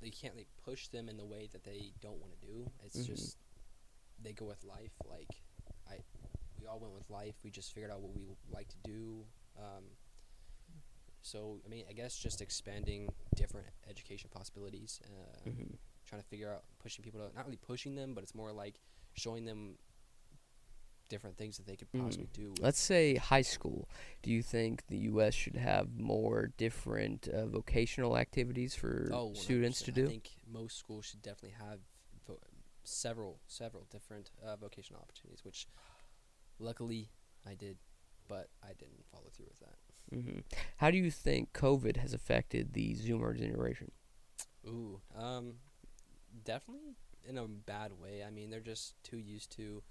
You can't like push them in the way that they don't want to do. It's just they go with life. Like we all went with life. We just figured out what we like to do. So I mean, I guess just expanding different education possibilities. Trying to figure out, pushing people to, not really pushing them, but it's more like showing them different things that they could possibly do. Let's say high school. Do you think the U.S. should have more different vocational activities for students to do? I think most schools should definitely have several different vocational opportunities, which luckily I did, but I didn't follow through with that. How do you think COVID has affected the Zoomer generation? Ooh, definitely in a bad way. I mean, they're just too used to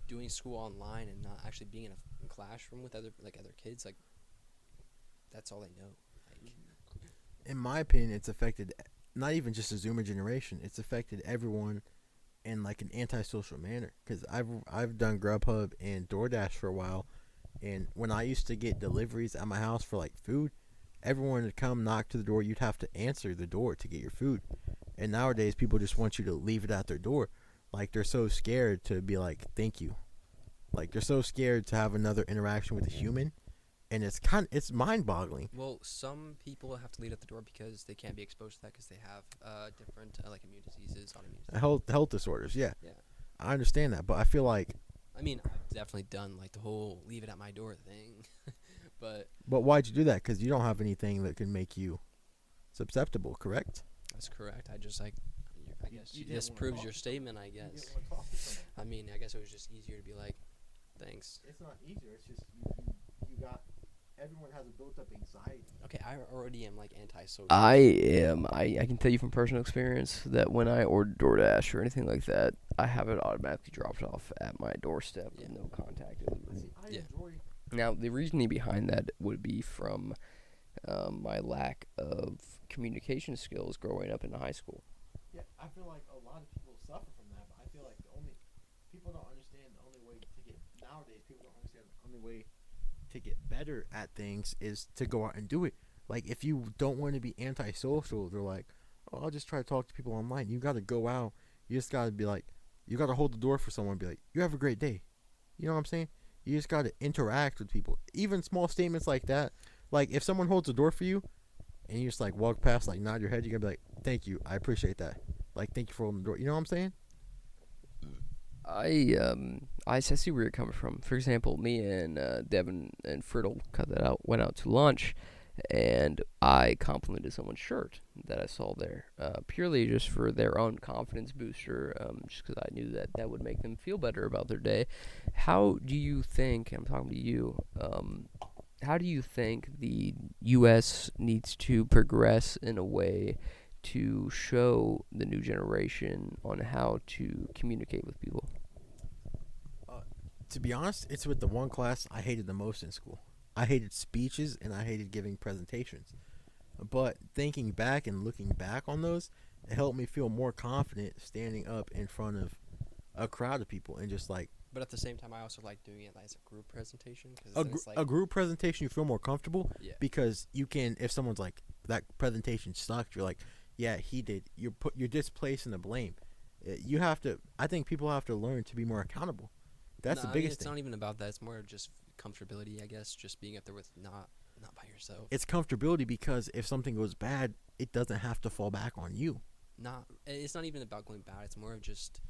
doing school online and not actually being in a classroom with other kids. Like, that's all they know. Like, in my opinion, it's affected not even just the Zoomer generation. It's affected everyone in like an antisocial manner. Because I've done Grubhub and DoorDash for a while, and when I used to get deliveries at my house for like food, everyone would come knock to the door. You'd have to answer the door to get your food. And nowadays, people just want you to leave it at their door. Like, they're so scared to be like, thank you. Like, they're so scared to have another interaction with a human. And it's mind-boggling. Well, some people have to leave at the door because they can't be exposed to that because they have different like immune diseases, autoimmune diseases. Health disorders, yeah. Yeah. I understand that, but I feel like... I mean, I've definitely done like the whole leave it at my door thing. But why'd you do that? Because you don't have anything that can make you susceptible, correct? That's correct. I just like, I guess this proves your statement. I guess. I mean, I guess it was just easier to be like, thanks. It's not easier. It's just you got everyone has a built-up anxiety. Okay, I already am like antisocial. I am. I can tell you from personal experience that when I order DoorDash or anything like that, I have it automatically dropped off at my doorstep with no contact. See, I Yeah. enjoy. Now, the reasoning behind that would be from my lack of communication skills growing up in high school. Yeah, I feel like a lot of people suffer from that, but I feel like people don't understand the only way to get nowadays. People don't understand the only way to get better at things is to go out and do it. Like if you don't want to be antisocial, they're like, "Oh, I'll just try to talk to people online." You got to go out. You just got to be like, you got to hold the door for someone and be like, "You have a great day." You know what I'm saying? You just got to interact with people. Even small statements like that. Like if someone holds the door for you and you just like walk past, like nod your head, you're going to be like, "Thank you. I appreciate that." Like, thank you for holding the door. You know what I'm saying? I see where you're coming from. For example, me and Devin and Friddle went out to lunch, and I complimented someone's shirt that I saw there, purely just for their own confidence booster, just because I knew that would make them feel better about their day. How do you think, I'm talking to you, how do you think the U.S. needs to progress in a way to show the new generation on how to communicate with people? To be honest, it's with the one class I hated the most in school. I hated speeches and I hated giving presentations. But thinking back and looking back on those, it helped me feel more confident standing up in front of a crowd of people and just like. But at the same time, I also like doing it as a group presentation. Cause A group presentation, you feel more comfortable because you can. If someone's like that presentation sucked, you're like, yeah, he did. You're displacing the blame. You have to. I think people have to learn to be more accountable. That's the biggest it's thing. not even about that. It's more just comfortability, I guess. Just being up there with not by yourself. It's comfortability because if something goes bad, it doesn't have to fall back on you. It's not even about going bad. It's more of just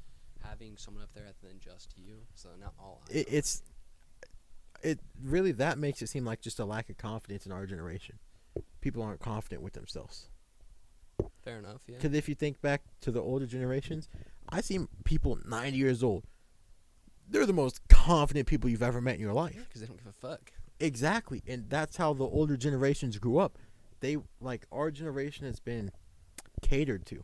having someone up there than just you. So not all. It really that makes it seem like just a lack of confidence in our generation. People aren't confident with themselves. Fair enough. Yeah. Because if you think back to the older generations, I see people 90 years old. They're the most confident people you've ever met in your life. Because they don't give a fuck. Exactly, and that's how the older generations grew up. They our generation has been catered to,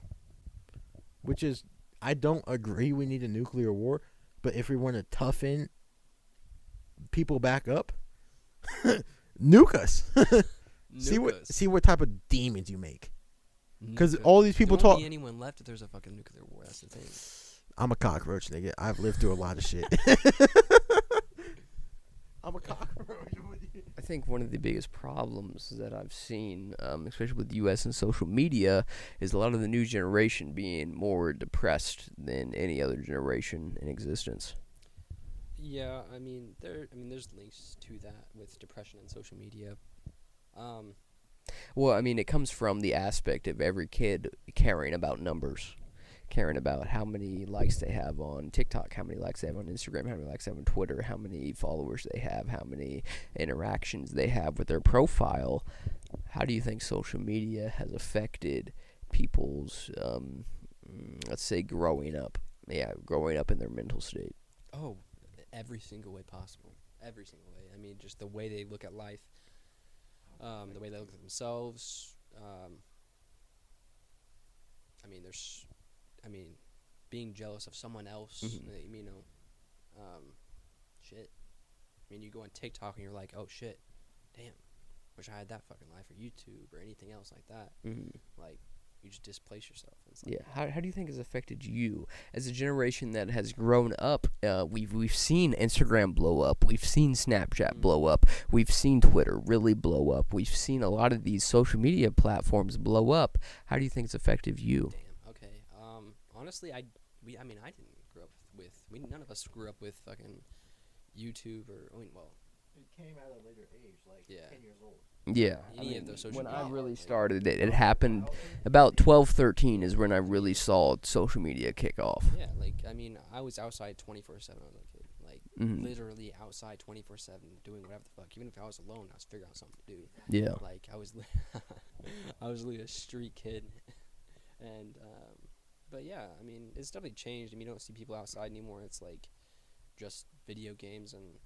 which is I don't agree we need a nuclear war, but if we want to toughen people back up, nuke us. See what type of demons you make. Because all these people there won't talk. Be anyone left if there's a fucking nuclear war. That's the thing. I'm a cockroach, nigga. I've lived through a lot of shit. I'm a cockroach. I think one of the biggest problems that I've seen, especially with the U.S. and social media, is a lot of the new generation being more depressed than any other generation in existence. Yeah, I mean, there's links to that with depression and social media. Well, I mean, it comes from the aspect of every kid caring about numbers, caring about how many likes they have on TikTok, how many likes they have on Instagram, how many likes they have on Twitter, how many followers they have, how many interactions they have with their profile. How do you think social media has affected people's, let's say, growing up in their mental state? Oh, every single way possible. Every single way. I mean, just the way they look at life, the way they look at themselves. Being jealous of someone else, shit. I mean, you go on TikTok and you're like, oh shit, damn, wish I had that fucking life, or YouTube, or anything else like that. Like, you just displace yourself. Yeah. How do you think it's affected you as a generation that has grown up? We've seen Instagram blow up. We've seen Snapchat blow up. We've seen Twitter really blow up. We've seen a lot of these social media platforms blow up. How do you think it's affected you? Damn. Okay. Honestly, I didn't grow up with. None of us grew up with fucking YouTube It came at a later age, like 10 years old. Yeah. Any of those social when media. I really started it happened about 12, 13 is when I really saw social media kick off. Yeah, I was outside 24/7 when I was a kid. Literally outside 24/7 doing whatever the fuck. Even if I was alone, I was figuring out something to do. Yeah. I was I was literally a street kid. And but yeah, I mean, it's definitely changed. I mean, you don't see people outside anymore. It's just video games and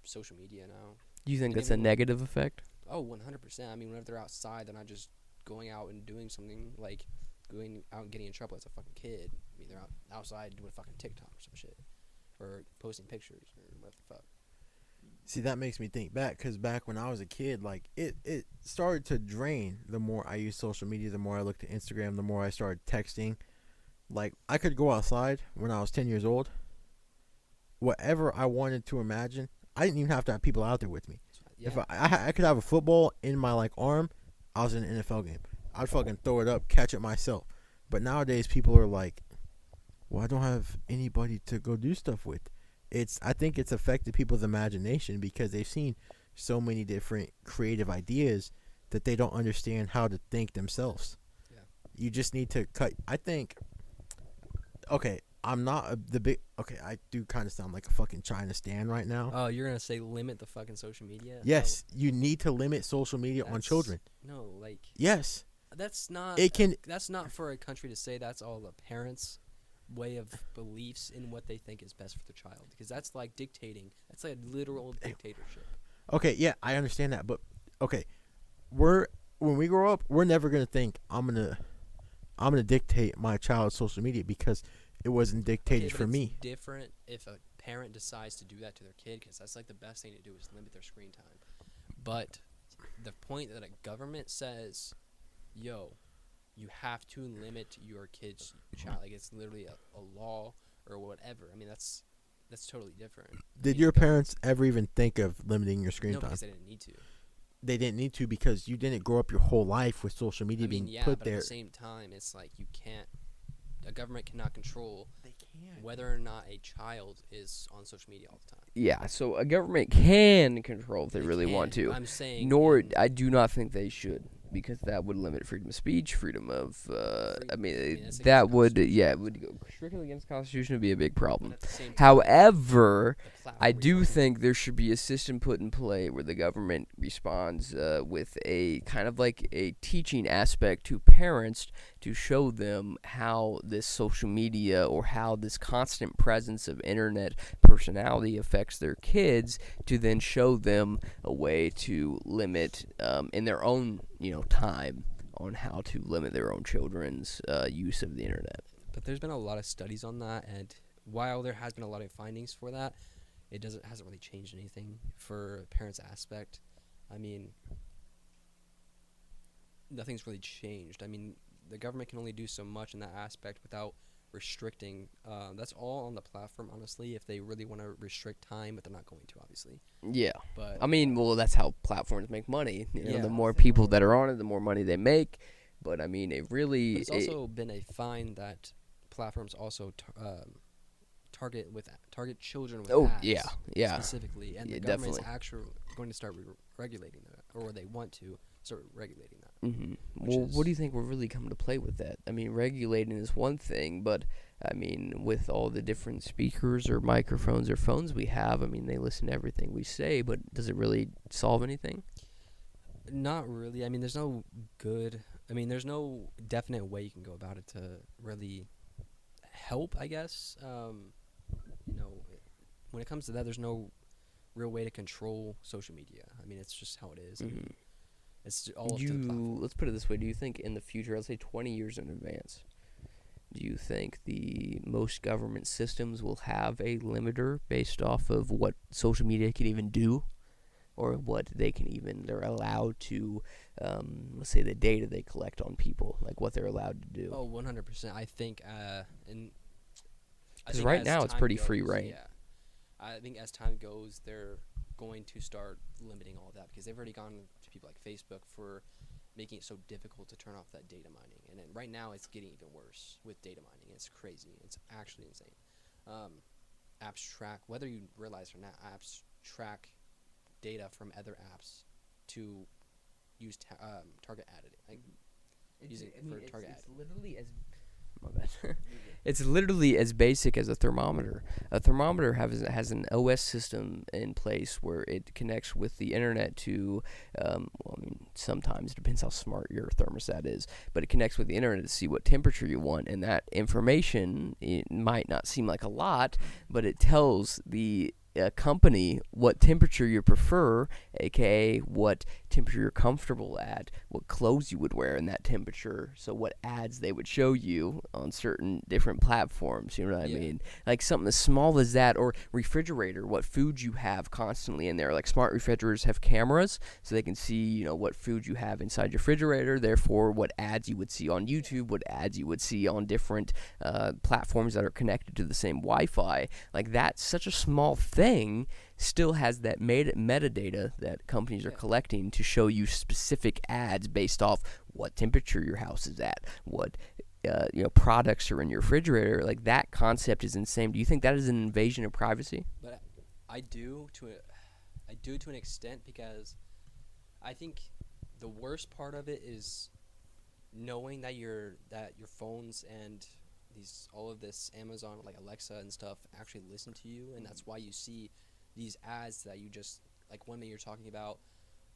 social media now. Do you think And that's a even- negative effect? Oh, 100%. I mean, whenever they're outside, they're not just going out and doing something like going out and getting in trouble as a fucking kid. I mean, they're outside doing fucking TikTok or some shit, or posting pictures or what the fuck. See, that makes me think back, because back when I was a kid, like, it started to drain the more I used social media, the more I looked at Instagram, the more I started texting. Like, I could go outside when I was 10 years old. Whatever I wanted to imagine, I didn't even have to have people out there with me. Yeah. If I could have a football in my, like, arm, I was in an NFL game. I'd fucking throw it up, catch it myself. But nowadays, people are like, well, I don't have anybody to go do stuff with. I think it's affected people's imagination because they've seen so many different creative ideas that they don't understand how to think themselves. Yeah. You just need to cut. I think, okay, I'm not I do kind of sound like a fucking China stan right now. Oh, you're gonna say limit the fucking social media? Yes, you need to limit social media on That's- children. No, like Yes. that's not. It can. That's not for a country to say. That's all the parents' way of beliefs in what they think is best for their child. Because that's like dictating. That's like a literal dictatorship. Okay, yeah, I understand that, but okay, when we grow up, we're never gonna think I'm gonna dictate my child's social media because it wasn't dictated but for it's me. different if a parent decides to do that to their kid, because that's like the best thing to do is limit their screen time. But the point that a government says, yo, you have to limit your kid's child, like it's literally a law or whatever. I mean, that's totally different. I Did mean, your the parents ever even think of limiting your screen no, time? because they didn't need to. They didn't need to because you didn't grow up your whole life with social media I mean, being yeah, put but there. at the same time, it's like you can't. A government cannot control They can't. whether or not a child is on social media all the time. Yeah, so a government can control if they really can, want to. I'm saying. Nor in- I do not think they should, because that would limit freedom of speech, freedom of. I mean, that's that against the would Constitution. it would go strictly against the Constitution. Would be a big but problem. at the same time, However, the platform I we're do talking think there should be a system put in play where the government responds with a kind of like a teaching aspect to parents to show them how this social media or how this constant presence of internet personality affects their kids, to then show them a way to limit in their own time on how to limit their own children's use of the internet. But there's been a lot of studies on that, and while there has been a lot of findings for that, it hasn't really changed anything for a parent's aspect. I mean, nothing's really changed. I mean, the government can only do so much in that aspect without restricting. That's all on the platform, honestly, if they really want to restrict time, but they're not going to, obviously. Yeah. But I mean, well, that's how platforms make money. Yeah. The more people that are on it, the more money they make. But I mean, it really. But it's also been a find that platforms also target children with Oh ads yeah. specifically, and Yeah, the government's definitely. actually going to start regulating that, or they want to start regulating that. Mm-hmm. which Well, what do you is- think will really come to play with that? I mean, regulating is one thing, but I mean, with all the different speakers or microphones or phones we have, I mean, they listen to everything we say, but does it really solve anything? Not really. I mean, there's no definite way you can go about it to really help, I guess. When it comes to that, there's no real way to control social media. I mean, it's just how it is. I mean, it's all up to the platform. Let's put it this way: do you think in the future, let's say 20 years in advance, do you think the most government systems will have a limiter based off of what social media can even do, or what they're allowed to, let's say the data they collect on people, like what they're allowed to do? Oh, 100%. I think, Because right now it's pretty free reign. Yeah, I think as time goes, they're going to start limiting all that, because they've already gone to people like Facebook for making it so difficult to turn off that data mining. And then right now it's getting even worse with data mining. It's crazy. It's actually insane. Apps track, whether you realize or not, apps track data from other apps to use target ad, like using for target ad. Literally as my bad. It's literally as basic as a thermometer. A thermometer has an OS system in place where it connects with the internet to, sometimes it depends how smart your thermostat is, but it connects with the internet to see what temperature you want, and that information, it might not seem like a lot, but it tells the company what temperature you prefer, aka what temperature you're comfortable at, what clothes you would wear in that temperature, so what ads they would show you on certain different platforms, you know what I mean? Like something as small as that, or refrigerator, what food you have constantly in there. Like smart refrigerators have cameras, so they can see, you know, what food you have inside your refrigerator, therefore what ads you would see on YouTube, what ads you would see on different platforms that are connected to the same Wi-Fi. Like that's such a small thing, still has that metadata that companies are collecting to show you specific ads based off what temperature your house is at, what products are in your refrigerator. Like that concept is insane. Do you think that is an invasion of privacy? But I do to an extent, because I think the worst part of it is knowing that your phones and all of this Amazon, like Alexa and stuff, actually listen to you, and that's why you see these ads that you just, like one minute you're talking about,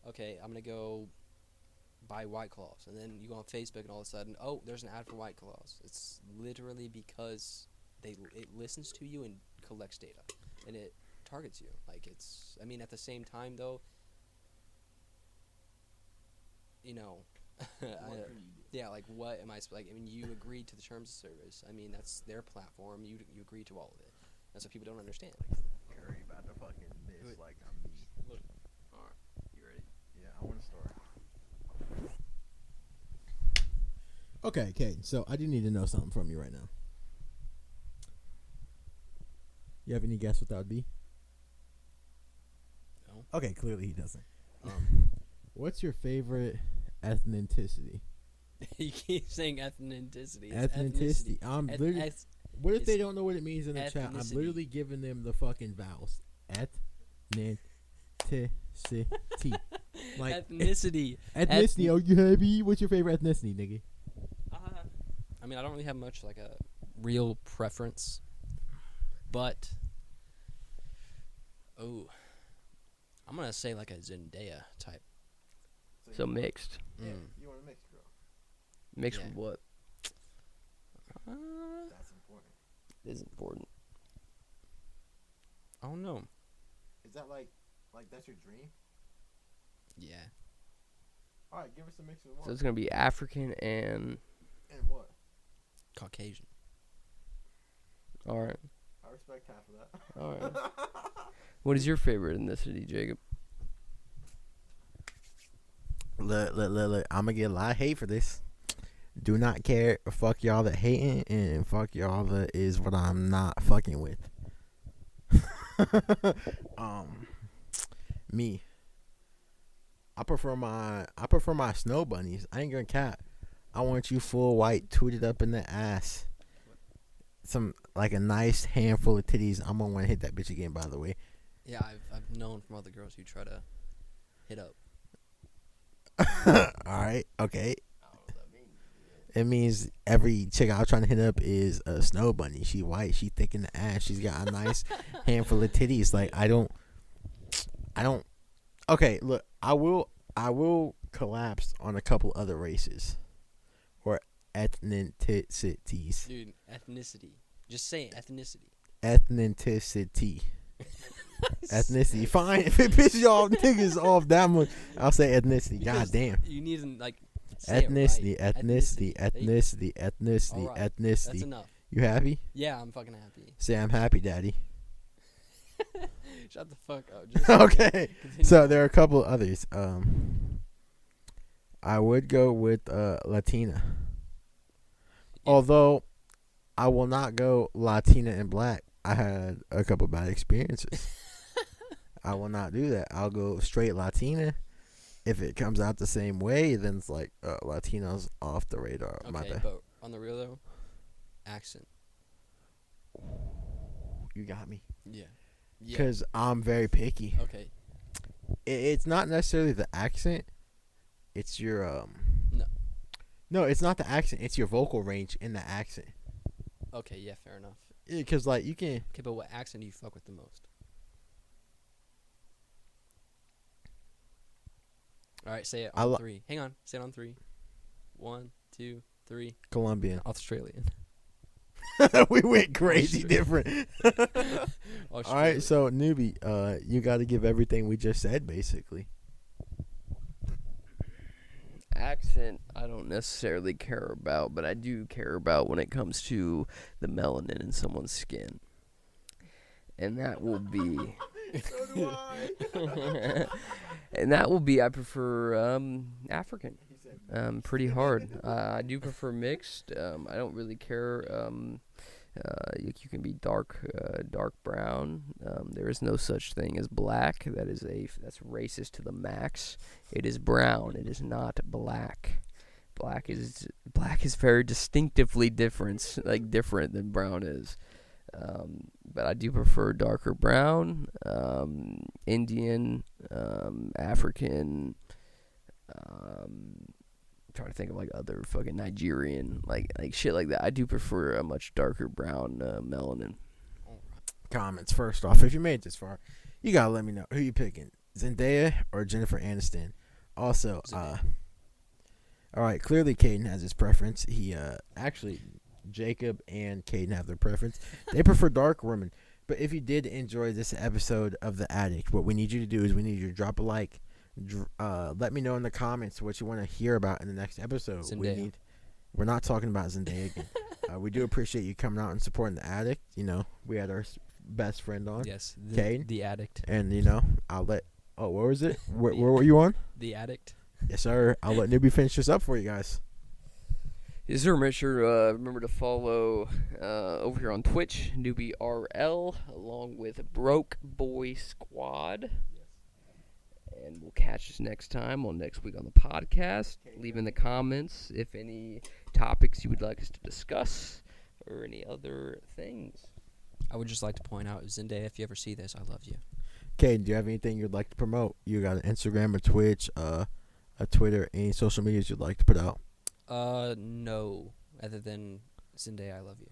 okay, I'm gonna go buy White Claws, and then you go on Facebook and all of a sudden, oh, there's an ad for White Claws. It's literally because it listens to you and collects data, and it targets you. Like it's, I mean, at the same time though, you know, yeah, like what am I like? I mean, you agreed to the terms of service. I mean, that's their platform. You agreed to all of it. That's what people don't understand. Curry about to fucking miss like I'm me. Look, all right, you ready? Yeah, I want to start. Okay, Caiden, so I do need to know something from you right now. You have any guess what that would be? No. Okay, clearly he doesn't. What's your favorite ethnicity? You keep saying ethnicity. It's Ethnicity. I'm literally. What if it's they don't know what it means in the chat? I'm ethnicity. literally giving them the fucking vowels. Ethnicity. Like ethnicity. ethnicity. Oh, you happy? What's your favorite ethnicity, nigga? I mean, I don't really have much like a real preference, but I'm gonna say like a Zendaya type. So mixed. Yeah, you want to mix, girl? Mixed Yeah. with what? That's important. It is important. I don't know. Is that like that's your dream? Yeah. All right, give us a mix of one. So it's gonna be African and And what? Caucasian. all right. I respect half of that. All right. What is your favorite ethnicity, Jacob? Look. I'm gonna get a lot of hate for this. Do not care. Fuck y'all that hating, and fuck y'all that is what I'm not fucking with. Me. I prefer my snow bunnies. I ain't gonna cap. I want you full white, tooted up in the ass. Some like a nice handful of titties. I'm gonna want to hit that bitch again. By the way. Yeah, I've known from other girls who try to hit up. All right. Okay. It means every chick I was trying to hit up is a snow bunny. She white. She thick in the ass. She's got a nice handful of titties. Like I don't. Okay, look. I will collapse on a couple other races, or ethnicities. Dude, ethnicity. Just say ethnicity. Ethnicity. Ethnicity. Fine. If it pisses y'all niggas off that much, I'll say ethnicity. God Because damn. You need to like say it Ethnicity. right. Ethnicity. There you go. Ethnicity. Ethnicity. All right. That's Ethnicity. enough. You happy? Yeah, I'm fucking happy. Say I'm happy, daddy. Shut the fuck up. Just Okay. continue. So there are a couple others. I would go with Latina. Yeah. Although I will not go Latina and black. I had a couple bad experiences. I will not do that. I'll go straight Latina. If it comes out the same way, then it's like Latinos off the radar. My Okay, bad. but on the real though, accent. You got me. Yeah. Because I'm very picky. Okay. It's not necessarily the accent. It's your No. No, it's not the accent. It's your vocal range in the accent. Okay. Yeah. Fair enough. Because like you can. Okay, but what accent do you fuck with the most? All right, say it on three. Hang on, say it on three. 1, 2, 3. Colombian. Australian. We went crazy different. All right, so newbie, you got to give everything we just said, basically. Accent, I don't necessarily care about, but I do care about when it comes to the melanin in someone's skin. And that will be... So do I. And that will be, I prefer African. Pretty hard. I do prefer mixed. I don't really care. You can be dark brown. There is no such thing as black. That's racist to the max. It is brown. It is not black. Black is very distinctively different than brown is. But I do prefer darker brown, Indian, African. Trying to think of like other fucking Nigerian, like shit like that. I do prefer a much darker brown melanin. Comments first off. If you made it this far, you gotta let me know who you picking, Zendaya or Jennifer Aniston. Also, all right. Clearly, Caiden has his preference. He actually, Jacob and Caiden have their preference. They prefer dark women. But if you did enjoy this episode of The Addict, what we need you to do is we need you to drop a like. Let me know in the comments what you want to hear about in the next episode. Zendaya. We're not talking about Zendaya again. We do appreciate you coming out and supporting The Addict. You know, we had our best friend on. Yes, Caiden. the addict. And, you know, I'll let... Oh, what was it? Where were you on? The addict. Yes, sir. I'll let Newbie finish this up for you guys. Yes, sir. Make sure remember to follow over here on Twitch, Newbie RL, along with Broke Boy Squad. And we'll catch us next time on next week on the podcast. Leave in the comments if any topics you would like us to discuss or any other things. I would just like to point out, Zendaya, if you ever see this, I love you. Caiden, do you have anything you'd like to promote? You got an Instagram, a Twitch, a Twitter, any social medias you'd like to put out? No, other than Zendaya, I love you.